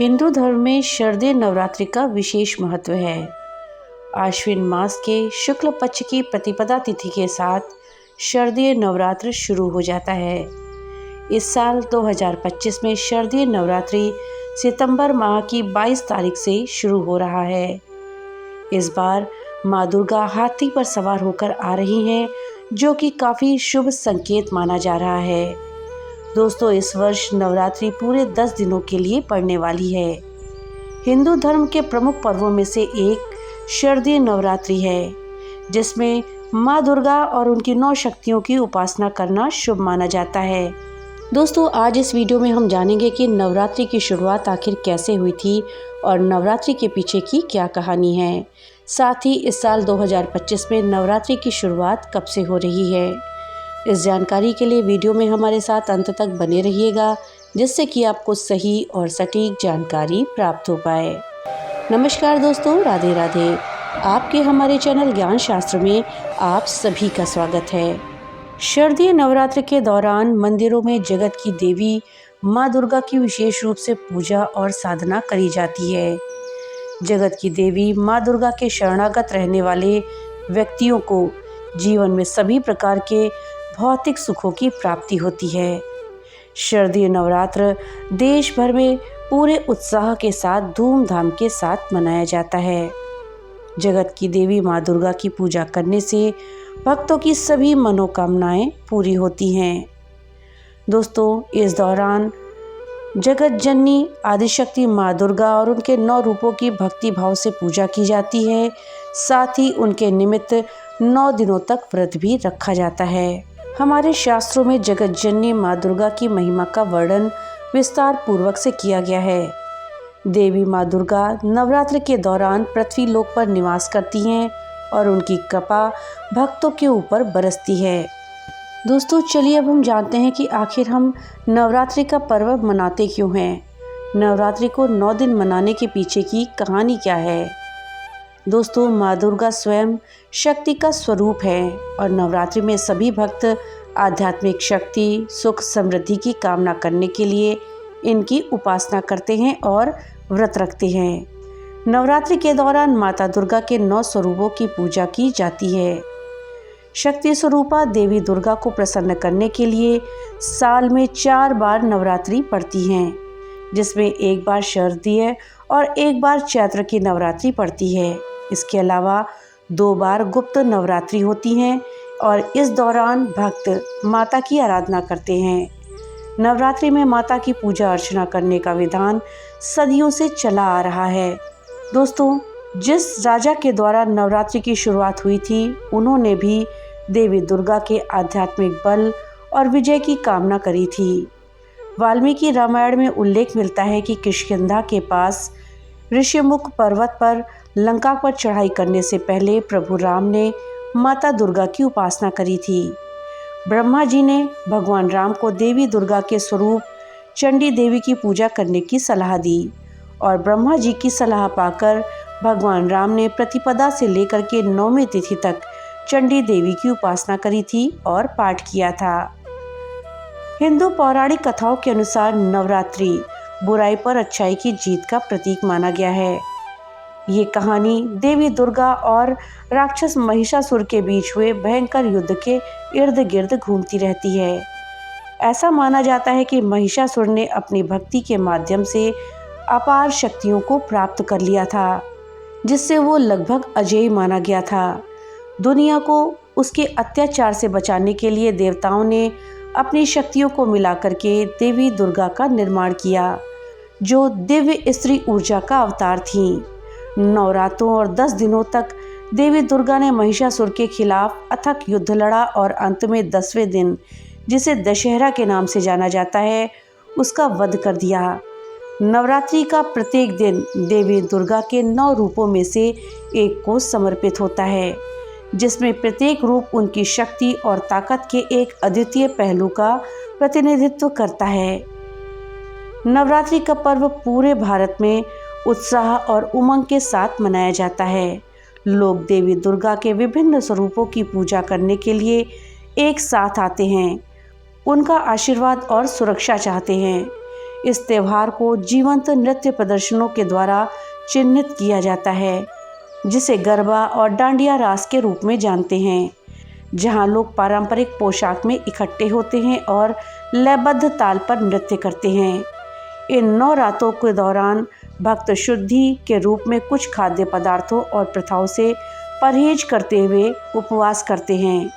हिंदू धर्म में शारदीय नवरात्रि का विशेष महत्व है। आश्विन मास के शुक्ल पक्ष की प्रतिपदा तिथि के साथ शारदीय नवरात्र शुरू हो जाता है। इस साल 2025 में शारदीय नवरात्रि सितंबर माह की 22 तारीख से शुरू हो रहा है। इस बार माँ दुर्गा हाथी पर सवार होकर आ रही हैं, जो कि काफ़ी शुभ संकेत माना जा रहा है। दोस्तों, इस वर्ष नवरात्रि पूरे 10 दिनों के लिए पड़ने वाली है। हिंदू धर्म के प्रमुख पर्वों में से एक शारदीय नवरात्रि है, जिसमें माँ दुर्गा और उनकी 9 शक्तियों की उपासना करना शुभ माना जाता है। दोस्तों, आज इस वीडियो में हम जानेंगे कि नवरात्रि की शुरुआत आखिर कैसे हुई थी और नवरात्रि के पीछे की क्या कहानी है। साथ ही इस साल 2025 में नवरात्रि की शुरुआत कब से हो रही है। इस जानकारी के लिए वीडियो में हमारे साथ अंत तक बने रहिएगा, जिससे कि आपको सही और सटीक जानकारी प्राप्त हो पाए। नमस्कार दोस्तों, राधे राधे। आपके हमारे चैनल ज्ञान शास्त्र में आप सभी का स्वागत है। शारदीय नवरात्र के दौरान मंदिरों में जगत की देवी माँ दुर्गा की विशेष रूप से पूजा और साधना करी जाती है। जगत की देवी माँ दुर्गा के शरणागत रहने वाले व्यक्तियों को जीवन में सभी प्रकार के भौतिक सुखों की प्राप्ति होती है। शारदीय नवरात्र देश भर में पूरे उत्साह के साथ धूमधाम के साथ मनाया जाता है। जगत की देवी माँ दुर्गा की पूजा करने से भक्तों की सभी मनोकामनाएं पूरी होती हैं। दोस्तों, इस दौरान जगत जननी आदिशक्ति माँ दुर्गा और उनके 9 रूपों की भक्ति भाव से पूजा की जाती है। साथ ही उनके निमित्त 9 दिनों तक व्रत भी रखा जाता है। हमारे शास्त्रों में जगत जननी माँ दुर्गा की महिमा का वर्णन विस्तार पूर्वक से किया गया है। देवी माँ दुर्गा नवरात्र के दौरान पृथ्वी लोक पर निवास करती हैं और उनकी कृपा भक्तों के ऊपर बरसती है। दोस्तों, चलिए अब हम जानते हैं कि आखिर हम नवरात्रि का पर्व मनाते क्यों हैं। नवरात्रि को 9 दिन मनाने के पीछे की कहानी क्या है। दोस्तों, माँ दुर्गा स्वयं शक्ति का स्वरूप है और नवरात्रि में सभी भक्त आध्यात्मिक शक्ति, सुख, समृद्धि की कामना करने के लिए इनकी उपासना करते हैं और व्रत रखते हैं। नवरात्रि के दौरान माता दुर्गा के 9 स्वरूपों की पूजा की जाती है। शक्ति स्वरूपा देवी दुर्गा को प्रसन्न करने के लिए साल में 4 बार नवरात्रि पड़ती हैं, जिसमें एक बार शारदीय और एक बार चैत्र की नवरात्रि पड़ती है। इसके अलावा 2 बार गुप्त नवरात्रि होती हैं और इस दौरान भक्त माता की आराधना करते हैं। नवरात्रि में माता की पूजा अर्चना करने का विधान सदियों से चला आ रहा है। दोस्तों, जिस राजा के द्वारा नवरात्रि की शुरुआत हुई थी, उन्होंने भी देवी दुर्गा के आध्यात्मिक बल और विजय की कामना करी थी। वाल्मीकि रामायण में उल्लेख मिलता है कि किष्किंधा के पास ऋषिमुख पर्वत पर लंका पर चढ़ाई करने से पहले प्रभु राम ने माता दुर्गा की उपासना करी थी। ब्रह्मा जी ने भगवान राम को देवी दुर्गा के स्वरूप चंडी देवी की पूजा करने की सलाह दी और ब्रह्मा जी की सलाह पाकर भगवान राम ने प्रतिपदा से लेकर के 9वीं तिथि तक चंडी देवी की उपासना करी थी और पाठ किया था। हिंदू पौराणिक कथाओं के अनुसार नवरात्रि बुराई पर अच्छाई की जीत का प्रतीक माना गया है। ये कहानी देवी दुर्गा और राक्षस महिषासुर के बीच हुए भयंकर युद्ध के इर्द गिर्द घूमती रहती है। ऐसा माना जाता है कि महिषासुर ने अपनी भक्ति के माध्यम से अपार शक्तियों को प्राप्त कर लिया था, जिससे वो लगभग अजेय माना गया था। दुनिया को उसके अत्याचार से बचाने के लिए देवताओं ने अपनी शक्तियों को मिलाकर के देवी दुर्गा का निर्माण किया, जो दिव्य स्त्री ऊर्जा का अवतार थीं। नवरात्रों और 10 दिनों तक देवी दुर्गा ने महिषासुर के खिलाफ अथक युद्ध लड़ा और अंत में 10वें दिन, जिसे दशहरा के नाम से जाना जाता है, उसका वध कर दिया। नवरात्रि का प्रत्येक दिन देवी दुर्गा के 9 रूपों में से एक को समर्पित होता है, जिसमें प्रत्येक रूप उनकी शक्ति और ताकत के एक अद्वितीय पहलू का प्रतिनिधित्व करता है। नवरात्रि का पर्व पूरे भारत में उत्साह और उमंग के साथ मनाया जाता है। लोग देवी दुर्गा के विभिन्न स्वरूपों की पूजा करने के लिए एक साथ आते हैं, उनका आशीर्वाद और सुरक्षा चाहते हैं। इस त्यौहार को जीवंत नृत्य प्रदर्शनों के द्वारा चिन्हित किया जाता है, जिसे गरबा और डांडिया रास के रूप में जानते हैं, जहां लोग पारंपरिक पोशाक में इकट्ठे होते हैं और लयबद्ध ताल पर नृत्य करते हैं। इन 9 रातों के दौरान भक्त शुद्धि के रूप में कुछ खाद्य पदार्थों और प्रथाओं से परहेज करते हुए उपवास करते हैं।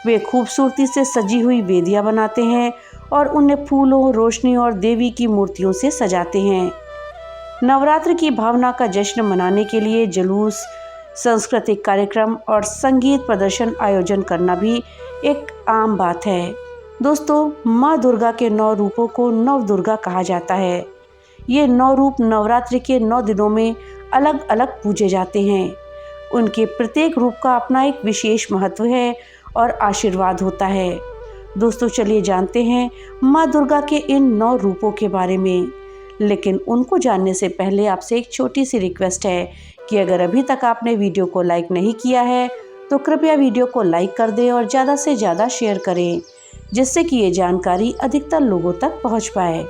वे खूबसूरती से सजी हुई वेदियां बनाते हैं और उन्हें फूलों, रोशनी और देवी की मूर्तियों से सजाते हैं। नवरात्र की भावना का जश्न मनाने के लिए जुलूस, सांस्कृतिक कार्यक्रम और संगीत प्रदर्शन आयोजन करना भी एक आम बात है। दोस्तों, माँ दुर्गा के 9 रूपों को नव दुर्गा कहा जाता है। ये 9 रूप नवरात्रि के 9 दिनों में अलग अलग पूजे जाते हैं। उनके प्रत्येक रूप का अपना एक विशेष महत्व है और आशीर्वाद होता है। दोस्तों, चलिए जानते हैं माँ दुर्गा के इन 9 रूपों के बारे में। लेकिन उनको जानने से पहले आपसे एक छोटी सी रिक्वेस्ट है कि अगर अभी तक आपने वीडियो को लाइक नहीं किया है तो कृपया वीडियो को लाइक कर दें और ज़्यादा से ज़्यादा शेयर करें, जिससे कि ये जानकारी अधिकतर लोगों तक पहुंच पाए।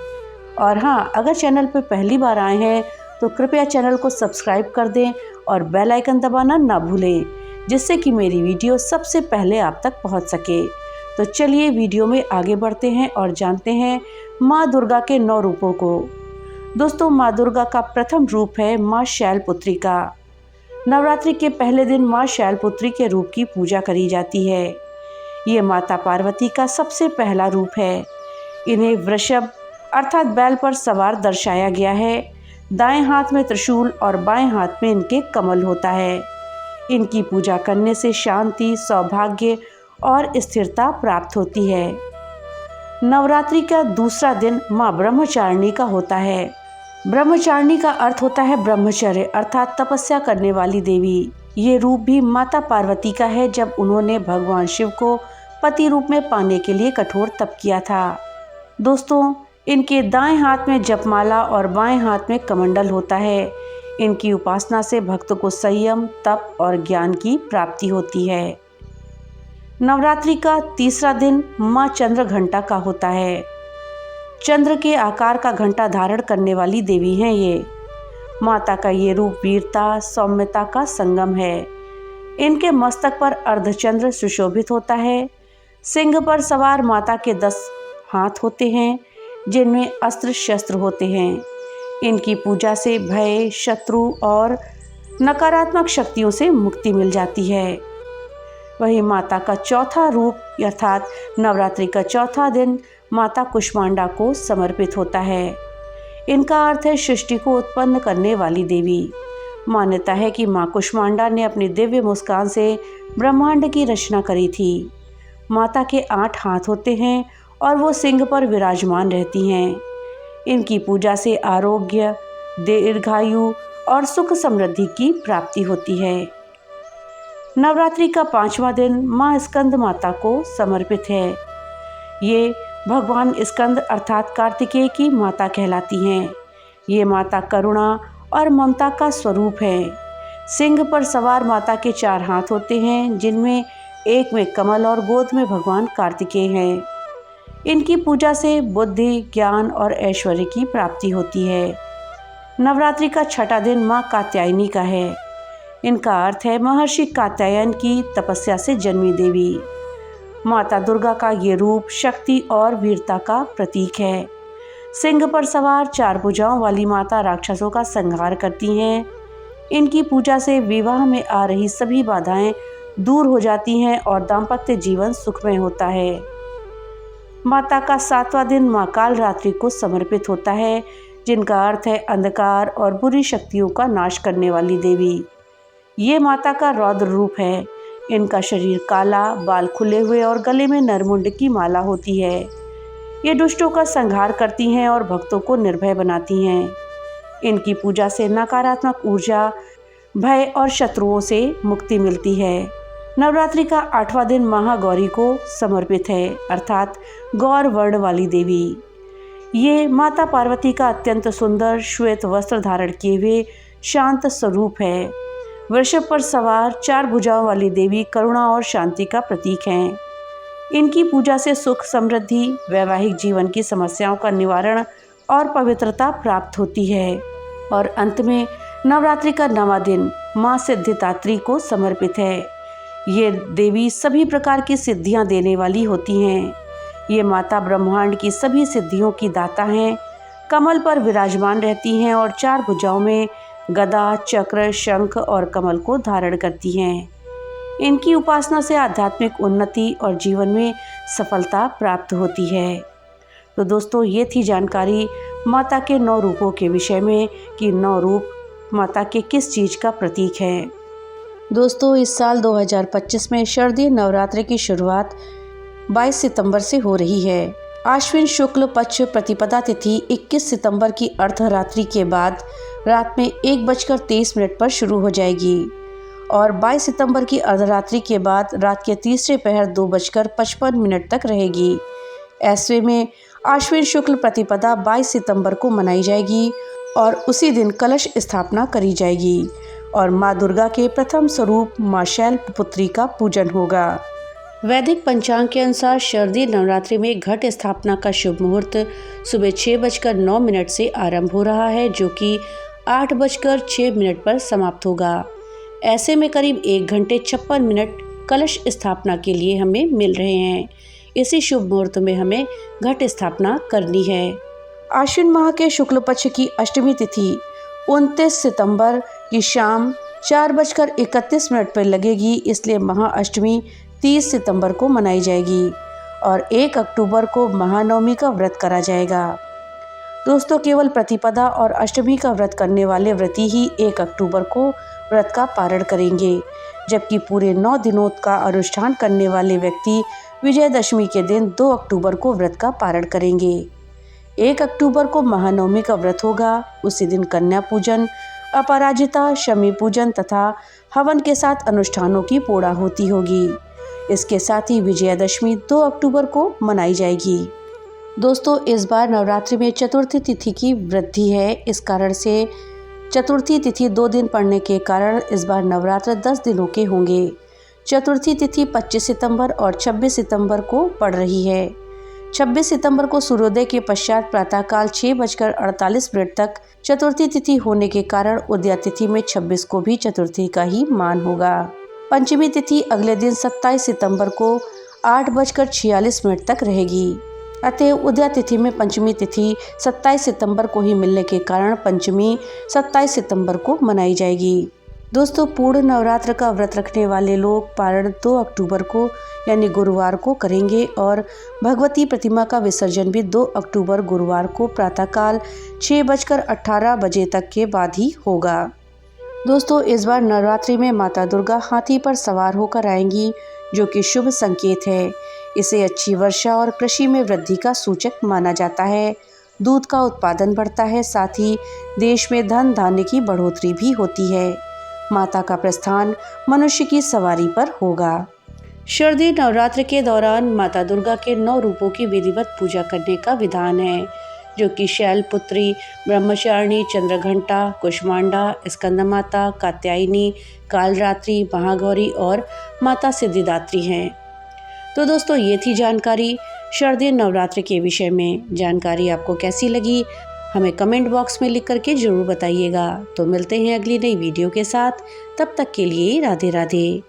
और हाँ, अगर चैनल पर पहली बार आए हैं तो कृपया चैनल को सब्सक्राइब कर दें और बेल आइकन दबाना ना भूलें, जिससे कि मेरी वीडियो सबसे पहले आप तक पहुंच सके। तो चलिए वीडियो में आगे बढ़ते हैं और जानते हैं माँ दुर्गा के 9 रूपों को। दोस्तों, माँ दुर्गा का प्रथम रूप है माँ शैलपुत्री का। नवरात्रि के पहले दिन माँ शैलपुत्री के रूप की पूजा करी जाती है। ये माता पार्वती का सबसे पहला रूप है। इन्हें वृषभ अर्थात बैल पर सवार दर्शाया गया है। दाएं हाथ में त्रिशूल और बाएं हाथ में इनके कमल होता है। इनकी पूजा करने से शांति, सौभाग्य और स्थिरता प्राप्त होती है। नवरात्रि का दूसरा दिन माँ ब्रह्मचारिणी का होता है। ब्रह्मचारिणी का अर्थ होता है ब्रह्मचर्य अर्थात तपस्या करने वाली देवी। ये रूप भी माता पार्वती का है, जब उन्होंने भगवान शिव को पति रूप में पाने के लिए कठोर तप किया था। दोस्तों, इनके दाएं हाथ में जपमाला और बाएं हाथ में कमंडल होता है। इनकी उपासना से भक्त को संयम, तप और ज्ञान की प्राप्ति होती है। नवरात्रि का तीसरा दिन माँ चंद्र घंटा का होता है। चंद्र के आकार का घंटा धारण करने वाली देवी हैं ये। माता का ये रूप वीरता, सौम्यता का संगम है। इनके मस्तक पर अर्धचंद्र सुशोभित होता है। सिंह पर सवार माता के 10 हाथ होते हैं, जिनमें अस्त्र शस्त्र होते हैं। इनकी पूजा से भय, शत्रु और नकारात्मक शक्तियों से मुक्ति मिल जाती है। वही माता का चौथा रूप अर्थात नवरात्रि का चौथा दिन माता कुष्मांडा को समर्पित होता है। इनका अर्थ है सृष्टि को उत्पन्न करने वाली देवी। मान्यता है कि माँ कुष्मांडा ने अपनी दिव्य मुस्कान से ब्रह्मांड की रचना करी थी। माता के 8 हाथ होते हैं और वो सिंह पर विराजमान रहती हैं। इनकी पूजा से आरोग्य, दीर्घायु और सुख समृद्धि की प्राप्ति होती है। नवरात्रि का 5वां दिन माँ स्कंद माता को समर्पित है। ये भगवान स्कंद अर्थात कार्तिकेय की माता कहलाती हैं। ये माता करुणा और ममता का स्वरूप है। सिंह पर सवार माता के 4 हाथ होते हैं, जिनमें एक में कमल और गोद में भगवान कार्तिकेय हैं। इनकी पूजा से बुद्धि, ज्ञान और ऐश्वर्य की प्राप्ति होती है। नवरात्रि का 6वां दिन माँ कात्यायनी का है। इनका अर्थ है महर्षि कात्यायन की तपस्या से जन्मी देवी। माता दुर्गा का ये रूप शक्ति और वीरता का प्रतीक है। सिंह पर सवार 4 भुजाओं वाली माता राक्षसों का संहार करती हैं। इनकी पूजा से विवाह में आ रही सभी बाधाएं दूर हो जाती हैं और दाम्पत्य जीवन सुखमय होता है। माता का 7वां दिन माँ काल रात्रि को समर्पित होता है, जिनका अर्थ है अंधकार और बुरी शक्तियों का नाश करने वाली देवी। ये माता का रौद्र रूप है। इनका शरीर काला, बाल खुले हुए और गले में नरमुंड की माला होती है। ये दुष्टों का संहार करती हैं और भक्तों को निर्भय बनाती हैं। इनकी पूजा से नकारात्मक ऊर्जा, भय और शत्रुओं से मुक्ति मिलती है। नवरात्रि का 8वां दिन महागौरी को समर्पित है अर्थात गौर वर्ण वाली देवी। ये माता पार्वती का अत्यंत सुंदर श्वेत वस्त्र धारण किए हुए शांत स्वरूप है। वृषभ पर सवार 4 भुजाओं वाली देवी करुणा और शांति का प्रतीक हैं। इनकी पूजा से सुख, समृद्धि, वैवाहिक जीवन की समस्याओं का निवारण और पवित्रता प्राप्त होती है। और अंत में नवरात्रि का 9वां दिन माँ सिद्धिदात्री को समर्पित है। ये देवी सभी प्रकार की सिद्धियां देने वाली होती हैं। ये माता ब्रह्मांड की सभी सिद्धियों की दाता हैं। कमल पर विराजमान रहती हैं और 4 भुजाओं में गदा, चक्र, शंख और कमल को धारण करती हैं। इनकी उपासना से आध्यात्मिक उन्नति और जीवन में सफलता प्राप्त होती है। तो दोस्तों, ये थी जानकारी माता के 9 रूपों के विषय में कि 9 रूप माता के किस चीज़ का प्रतीक है। दोस्तों, इस साल 2025 में शारदीय नवरात्रि की शुरुआत 22 सितंबर से हो रही है। आश्विन शुक्ल पक्ष प्रतिपदा तिथि 21 सितंबर की अर्धरात्रि के बाद रात में 1:23 पर शुरू हो जाएगी और 22 सितंबर की अर्धरात्रि के बाद रात के तीसरे पहर 2:55 तक रहेगी। ऐसे में आश्विन शुक्ल प्रतिपदा 22 सितंबर को मनाई जाएगी और उसी दिन कलश स्थापना करी जाएगी और माँ दुर्गा के प्रथम स्वरूप माँ शैलपुत्री का पूजन होगा। वैदिक पंचांग के अनुसार शारदीय नवरात्रि में घट स्थापना का शुभ मुहूर्त सुबह 6:09 से आरंभ हो रहा है, जो कि 8:06 पर समाप्त होगा। ऐसे में करीब 1 घंटे 56 मिनट कलश स्थापना के लिए हमें मिल रहे हैं। इसी शुभ मुहूर्त में हमें घट स्थापना करनी है। आश्विन माह के शुक्ल पक्ष की अष्टमी तिथि 29 सितंबर की शाम 4:31 पर लगेगी, इसलिए महाअष्टमी 30 सितंबर को मनाई जाएगी और 1 अक्टूबर को महानवमी का व्रत करा जाएगा। दोस्तों, केवल प्रतिपदा और अष्टमी का व्रत करने वाले व्रती ही 1 अक्टूबर को व्रत का पारण करेंगे, जबकि पूरे 9 दिनों का अनुष्ठान करने वाले व्यक्ति विजयदशमी के दिन 2 अक्टूबर को व्रत का पारण करेंगे। 1 अक्टूबर को महानवमी का व्रत होगा। उसी दिन कन्या पूजन, अपराजिता, शमी पूजन तथा हवन के साथ अनुष्ठानों की पूर्णाहुति होगी। इसके साथ ही विजयादशमी 2 अक्टूबर को मनाई जाएगी। दोस्तों, इस बार नवरात्रि में चतुर्थी तिथि की वृद्धि है। इस कारण से चतुर्थी तिथि 2 दिन पड़ने के कारण इस बार नवरात्र 10 दिनों के होंगे। चतुर्थी तिथि 25 सितंबर और 26 सितंबर को पड़ रही है। 26 सितंबर को सूर्योदय के पश्चात प्रातःकाल 6:48 तक चतुर्थी तिथि होने के कारण उदया तिथि में 26 को भी चतुर्थी का ही मान होगा। पंचमी तिथि अगले दिन 27 सितंबर को 8:46 तक रहेगी। अतः उदया तिथि में पंचमी तिथि 27 सितंबर को ही मिलने के कारण पंचमी 27 सितंबर को मनाई जाएगी। दोस्तों, पूर्ण नवरात्र का व्रत रखने वाले लोग पारण 2 अक्टूबर को यानी गुरुवार को करेंगे और भगवती प्रतिमा का विसर्जन भी 2 अक्टूबर गुरुवार को प्रातःकाल 6:18 तक के बाद ही होगा। दोस्तों, इस बार नवरात्रि में माता दुर्गा हाथी पर सवार होकर आएंगी, जो कि शुभ संकेत है। इसे अच्छी वर्षा और कृषि में वृद्धि का सूचक माना जाता है। दूध का उत्पादन बढ़ता है, साथ ही देश में धन धान्य की बढ़ोतरी भी होती है। माता का प्रस्थान मनुष्य की सवारी पर होगा। शारदीय नवरात्र के दौरान माता दुर्गा के 9 रूपों की विधिवत पूजा करने का विधान है, जो कि शैलपुत्री, ब्रह्मचारिणी, चंद्रघंटा, कुष्मांडा, स्कंदमाता, कात्यायनी, कालरात्रि, महागौरी और माता सिद्धिदात्री हैं। तो दोस्तों, ये थी जानकारी शारदीय नवरात्र के विषय में। जानकारी आपको कैसी लगी हमें कमेंट बॉक्स में लिख करके ज़रूर बताइएगा। तो मिलते हैं अगली नई वीडियो के साथ, तब तक के लिए राधे राधे।